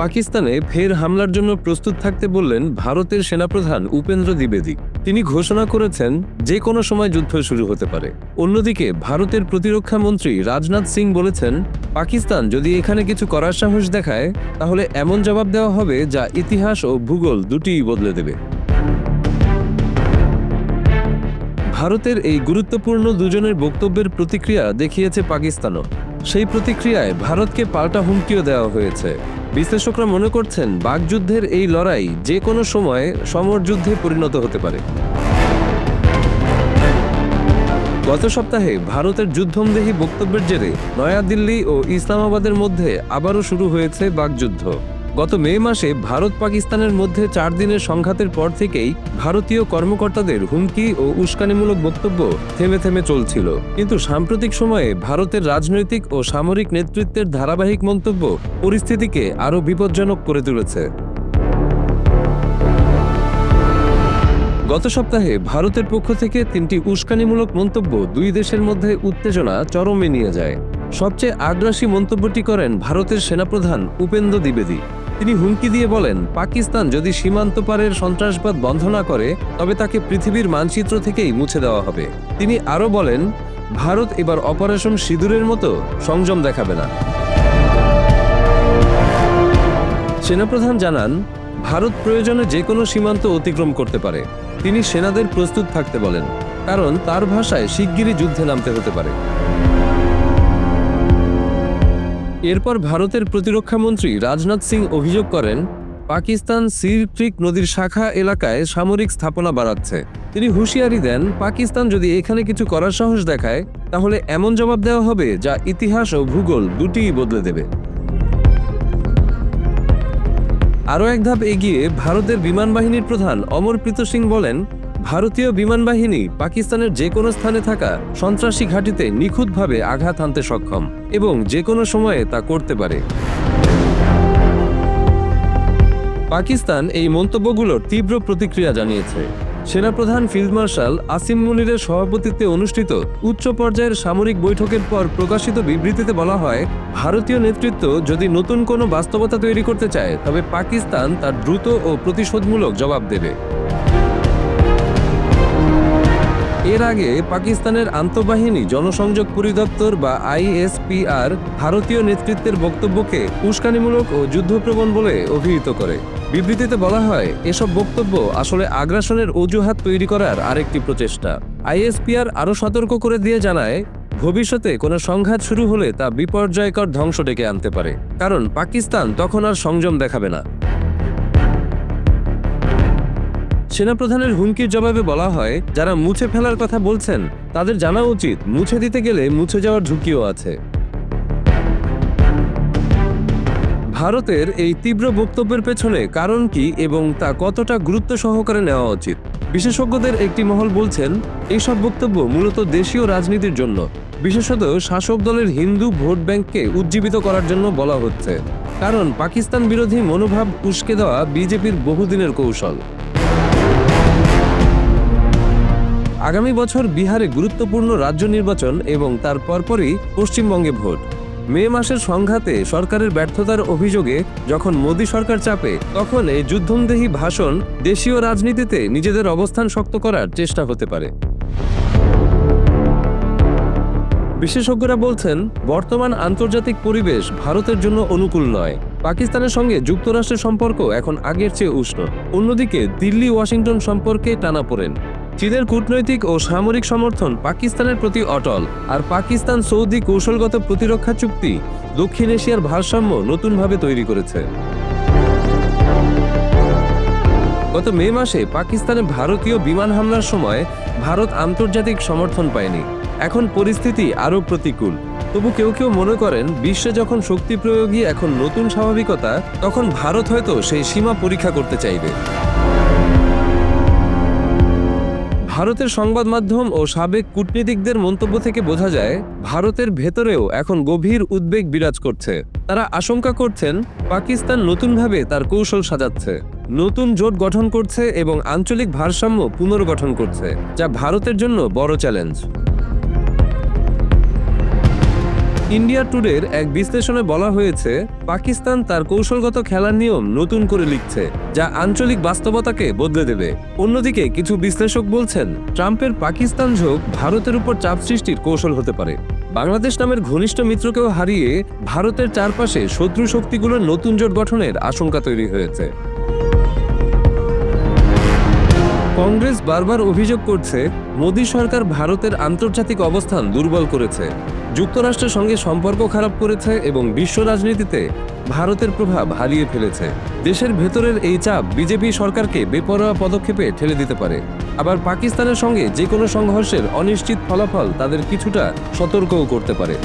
পাকিস্তানে ফের হামলার জন্য প্রস্তুত থাকতে বললেন ভারতের সেনাপ্রধান উপেন্দ্র দ্বিবেদী। তিনি ঘোষণা করেছেন যে কোনো সময় যুদ্ধ শুরু হতে পারে। অন্যদিকে ভারতের প্রতিরক্ষা মন্ত্রী রাজনাথ সিং বলেছেন, পাকিস্তান যদি এখানে কিছু করার সাহস দেখায় তাহলে এমন জবাব দেওয়া হবে যা ইতিহাস ও ভূগোল দুটিই বদলে দেবে। ভারতের এই গুরুত্বপূর্ণ দুজনের বক্তব্যের প্রতিক্রিয়া দেখিয়েছে পাকিস্তানও। সেই প্রতিক্রিয়ায় ভারতকে পাল্টা হুমকিও দেওয়া হয়েছে। বিশ্লেষকরা মনে করছেন বাকযুদ্ধের এই লড়াই যে কোনো সময় সমর যুদ্ধে পরিণত হতে পারে। গত সপ্তাহে ভারতের যুদ্ধমদেহী বক্তব্যের জেরে নয়াদিল্লি ও ইসলামাবাদের মধ্যে আবারও শুরু হয়েছে বাকযুদ্ধ। গত মে মাসে ভারত পাকিস্তানের মধ্যে 4 দিনের সংঘাতের পর থেকেই ভারতীয় কর্মকর্তাদের হুমকি ও উস্কানিমূলক বক্তব্য থেমে থেমে চলছিল। কিন্তু সাম্প্রতিক সময়ে ভারতের রাজনৈতিক ও সামরিক নেতৃত্বের ধারাবাহিক মন্তব্য পরিস্থিতিকে আরও বিপজ্জনক করে তুলেছে। গত সপ্তাহে ভারতের পক্ষ থেকে 3টি উস্কানিমূলক মন্তব্য দুই দেশের মধ্যে উত্তেজনা চরমে নিয়ে যায়। সবচেয়ে আগ্রাসী মন্তব্যটি করেন ভারতের সেনাপ্রধান উপেন্দ্র দ্বিবেদী। তিনি হুমকি দিয়ে বলেন, পাকিস্তান যদি সীমান্ত পারের সন্ত্রাসবাদ বন্ধ না করে তবে তাকে পৃথিবীর মানচিত্র থেকেই মুছে দেওয়া হবে। তিনি আরও বলেন, ভারত এবার অপারেশন সিঁদুরের মতো সংযম দেখাবে না। সেনাপ্রধান জানান, ভারত প্রয়োজনে যে কোনো সীমান্ত অতিক্রম করতে পারে। তিনি সেনাদের প্রস্তুত থাকতে বলেন, কারণ তার ভাষায় শিগগিরই যুদ্ধে নামতে হতে পারে। এরপর ভারতের প্রতিরক্ষা মন্ত্রী রাজনাথ সিং অভিযোগ করেন, পাকিস্তান সির ক্রিক নদীর শাখা এলাকায় সামরিক স্থাপনা বাড়াচ্ছে। তিনি হুঁশিয়ারি দেন, পাকিস্তান যদি এখানে কিছু করার সাহস দেখায় তাহলে এমন জবাব দেওয়া হবে যা ইতিহাস ও ভূগোল দুটিই বদলে দেবে। আরও এক ধাপ এগিয়ে ভারতের বিমান বাহিনীর প্রধান অমরপ্রীত সিং বলেন, ভারতীয় বিমান বাহিনী পাকিস্তানের যে কোনো স্থানে থাকা সন্ত্রাসী ঘাঁটিতে নিখুঁতভাবে আঘাত হানতে সক্ষম এবং যে কোনো সময়ে তা করতে পারে। পাকিস্তান এই মন্তব্যগুলোর তীব্র প্রতিক্রিয়া জানিয়েছে। সেনাপ্রধান ফিল্ড মার্শাল আসিম মুনিরের সভাপতিত্বে অনুষ্ঠিত উচ্চ পর্যায়ের সামরিক বৈঠকের পর প্রকাশিত বিবৃতিতে বলা হয়, ভারতীয় নেতৃত্ব যদি নতুন কোনো বাস্তবতা তৈরি করতে চায় তবে পাকিস্তান তার দ্রুত ও প্রতিশোধমূলক জবাব দেবে। এর আগে পাকিস্তানের আন্তঃবাহিনী জনসংযোগ পরিদপ্তর বা ISPR ভারতীয় নেতৃত্বের বক্তব্যকে উস্কানিমূলক ও যুদ্ধপ্রবণ বলে অভিহিত করে। বিবৃতিতে বলা হয়, এসব বক্তব্য আসলে আগ্রাসনের অজুহাত তৈরি করার আরেকটি প্রচেষ্টা। ISPR আরও সতর্ক করে দিয়ে জানায়, ভবিষ্যতে কোনো সংঘাত শুরু হলে তা বিপর্যয়কর ধ্বংস ডেকে আনতে পারে, কারণ পাকিস্তান তখন আর সংযম দেখাবে না। সেনাপ্রধানের হুমকির জবাবে বলা হয়, যারা মুছে ফেলার কথা বলছেন তাদের জানা উচিত মুছে দিতে গেলে মুছে যাওয়ার ঝুঁকিও আছে। ভারতের এই তীব্র বক্তব্যের পেছনে কারণ কি এবং তা কতটা গুরুত্ব সহকারে নেওয়া উচিত? বিশেষজ্ঞদের একটি মহল বলছেন, এইসব বক্তব্য মূলত দেশীয় রাজনীতির জন্য, বিশেষত শাসক দলের হিন্দু ভোট ব্যাংককে উজ্জীবিত করার জন্য বলা হচ্ছে। কারণ পাকিস্তান বিরোধী মনোভাব উস্কে দেওয়া বিজেপির বহুদিনের কৌশল। আগামী বছর বিহারে গুরুত্বপূর্ণ রাজ্য নির্বাচন এবং তার পরপরই পশ্চিমবঙ্গে ভোট। মে মাসের সংঘাতে সরকারের ব্যর্থতার অভিযোগে যখন মোদী সরকার চাপে, তখন এই যুদ্ধমদেহী ভাষণ দেশীয় রাজনীতিতে নিজেদের অবস্থান শক্ত করার চেষ্টা হতে পারে। বিশেষজ্ঞরা বলছেন, বর্তমান আন্তর্জাতিক পরিবেশ ভারতের জন্য অনুকূল নয়। পাকিস্তানের সঙ্গে যুক্তরাষ্ট্রের সম্পর্ক এখন আগের চেয়ে উষ্ণ। অন্যদিকে দিল্লি ওয়াশিংটন সম্পর্কে টানাপোড়েন। চীনের কূটনৈতিক ও সামরিক সমর্থন পাকিস্তানের প্রতি অটল, আর পাকিস্তান সৌদি কৌশলগত প্রতিরক্ষা চুক্তি দক্ষিণ এশিয়ার ভারসাম্য নতুনভাবে তৈরি করেছে। গত মে মাসে পাকিস্তানে ভারতীয় বিমান হামলার সময় ভারত আন্তর্জাতিক সমর্থন পায়নি। এখন পরিস্থিতি আরও প্রতিকূল। তবু কেউ কেউ মনে করেন, বিশ্বে যখন শক্তি প্রয়োগই এখন নতুন স্বাভাবিকতা, তখন ভারত হয়তো সেই সীমা পরীক্ষা করতে চাইবে। ভারতের সংবাদ মাধ্যম ও সাবেক কূটনীতিকদের মন্তব্য থেকে বোঝা যায়, ভারতের ভেতরেও এখন গভীর উদ্বেগ বিরাজ করছে। তারা আশঙ্কা করছেন, পাকিস্তান নতুনভাবে তার কৌশল সাজাচ্ছে, নতুন জোট গঠন করছে এবং আঞ্চলিক ভারসাম্য পুনর্গঠন করছে, যা ভারতের জন্য বড় চ্যালেঞ্জ। ইন্ডিয়া টুডের এক বিশ্লেষণে বলা হয়েছে, পাকিস্তান তার কৌশলগত খেলার নিয়ম নতুন করে লিখছে, যা আঞ্চলিক বাস্তবতাকে বদলে দেবে। অন্যদিকে কিছু বিশ্লেষক বলছেন, ট্রাম্পের পাকিস্তান ঝোঁক ভারতের উপর চাপ সৃষ্টির কৌশল হতে পারে। বাংলাদেশ নামের ঘনিষ্ঠ মিত্রকেও হারিয়ে ভারতের চারপাশে শত্রু শক্তিগুলোর নতুন জোট গঠনের আশঙ্কা তৈরি হয়েছে। কংগ্রেস বারবার অভিযোগ করছে, মোদী সরকার ভারতের আন্তর্জাতিক অবস্থান দুর্বল করেছে, যুক্তরাষ্ট্রের সঙ্গে সম্পর্ক খারাপ করেছে এবং বিশ্ব রাজনীতিতে ভারতের প্রভাব হারিয়ে ফেলেছে। দেশের ভেতরের এই চাপ বিজেপি সরকারকে বেপরোয়া পদক্ষেপে ঠেলে দিতে পারে। আবার পাকিস্তানের সঙ্গে যে কোনো সংঘর্ষের অনিশ্চিত ফলাফল তাদের কিছুটা সতর্কও করতে পারে।